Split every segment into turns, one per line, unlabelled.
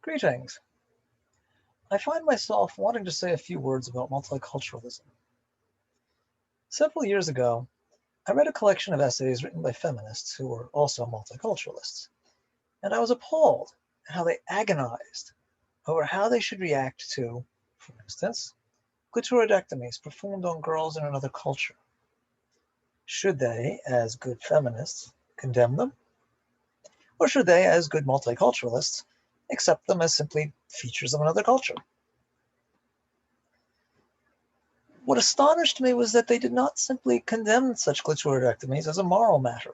Greetings. I find myself wanting to say a few words about multiculturalism. Several years ago, I read a collection of essays written by feminists who were also multiculturalists, and I was appalled at how they agonized over how they should react to, for instance, clitoridectomies performed on girls in another culture. Should they, as good feminists, condemn them? Or should they, as good multiculturalists, accept them as simply features of another culture? What astonished me was that they did not simply condemn such clitoridectomies as a moral matter.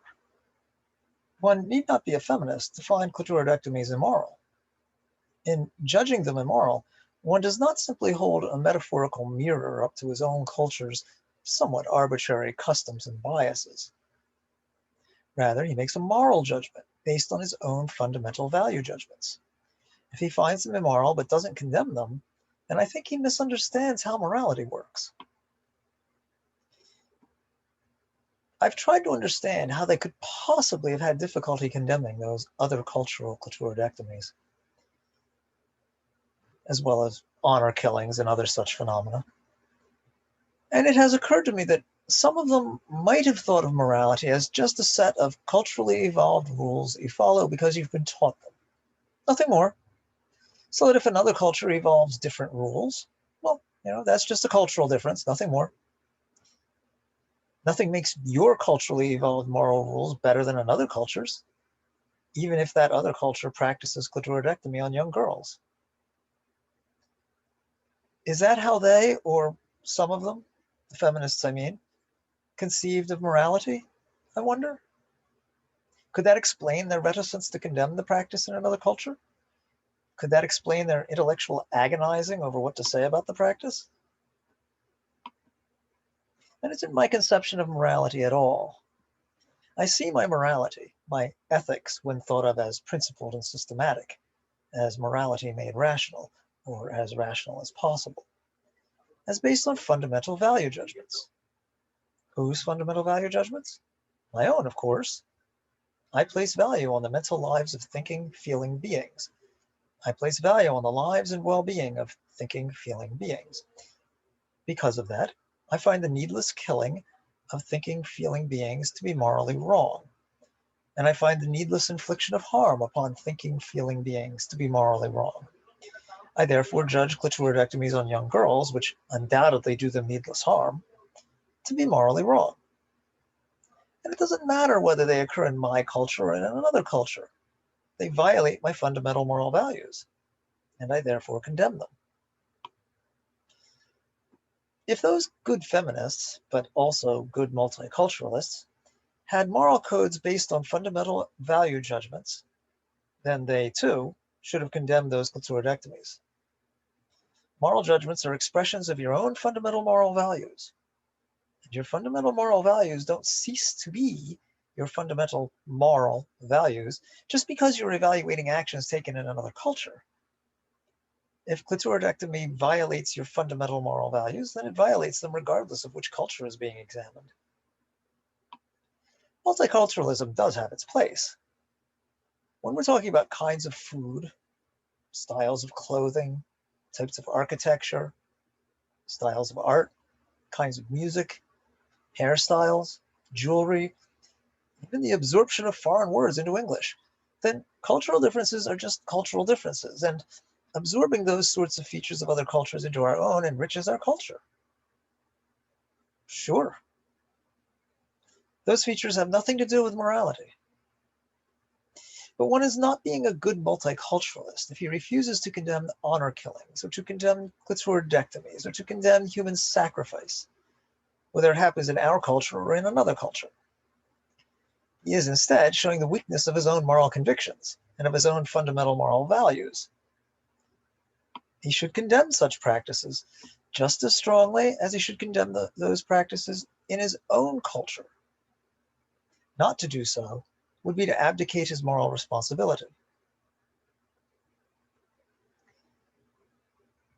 One need not be a feminist to find clitoridectomies immoral. In judging them immoral, one does not simply hold a metaphorical mirror up to his own culture's somewhat arbitrary customs and biases. Rather, he makes a moral judgment based on his own fundamental value judgments. If he finds them immoral but doesn't condemn them, then I think he misunderstands how morality works. I've tried to understand how they could possibly have had difficulty condemning those other cultural clitoridectomies, as well as honor killings and other such phenomena. And it has occurred to me that some of them might have thought of morality as just a set of culturally evolved rules you follow because you've been taught them. Nothing more. So that if another culture evolves different rules, well, that's just a cultural difference, nothing more. Nothing makes your culturally evolved moral rules better than another culture's, even if that other culture practices clitoridectomy on young girls. Is that how they, or some of them, the feminists I mean, conceived of morality, I wonder? Could that explain their reticence to condemn the practice in another culture? Could that explain their intellectual agonizing over what to say about the practice? That isn't my conception of morality at all. I see my morality, my ethics, when thought of as principled and systematic, as morality made rational, or as rational as possible, as based on fundamental value judgments. Whose fundamental value judgments? My own, of course. I place value on the mental lives of thinking, feeling beings. I place value on the lives and well-being of thinking, feeling beings. Because of that, I find the needless killing of thinking, feeling beings to be morally wrong. And I find the needless infliction of harm upon thinking, feeling beings to be morally wrong. I therefore judge clitoridectomies on young girls, which undoubtedly do them needless harm, to be morally wrong. And it doesn't matter whether they occur in my culture or in another culture. They violate my fundamental moral values, and I therefore condemn them. If those good feminists, but also good multiculturalists, had moral codes based on fundamental value judgments, then they, too, should have condemned those clitoridectomies. Moral judgments are expressions of your own fundamental moral values. And your fundamental moral values don't cease to be your fundamental moral values just because you're evaluating actions taken in another culture. If clitoridectomy violates your fundamental moral values, then it violates them regardless of which culture is being examined. Multiculturalism does have its place. When we're talking about kinds of food, styles of clothing, types of architecture, styles of art, kinds of music, hairstyles, jewelry, even the absorption of foreign words into English, then cultural differences are just cultural differences, and absorbing those sorts of features of other cultures into our own enriches our culture. Sure. Those features have nothing to do with morality. But one is not being a good multiculturalist if he refuses to condemn honor killings, or to condemn clitoridectomies, or to condemn human sacrifice, whether it happens in our culture or in another culture. He is instead showing the weakness of his own moral convictions and of his own fundamental moral values. He should condemn such practices just as strongly as he should condemn those practices in his own culture. Not to do so would be to abdicate his moral responsibility.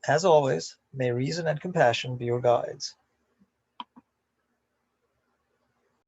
As always, may reason and compassion be your guides.